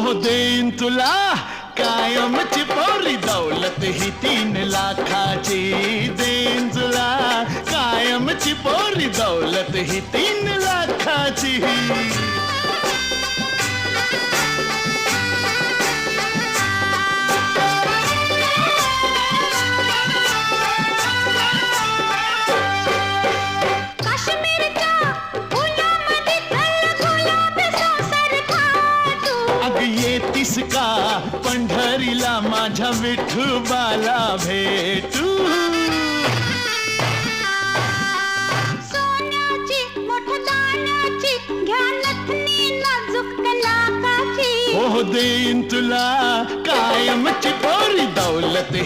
हो देईन तुला कायमची पोरी दौलत ही 3 लाखाची. देईन तुला कायमची पोरी दौलत ही 3 लाखाची. येतीस का पंढरीला माझ्या विठोबाला भेटू. सोन्याची मोठदानाची घ्या नथनी नाजूक लाखाची. हो देईन तुला कायमची पोरी दौलत ही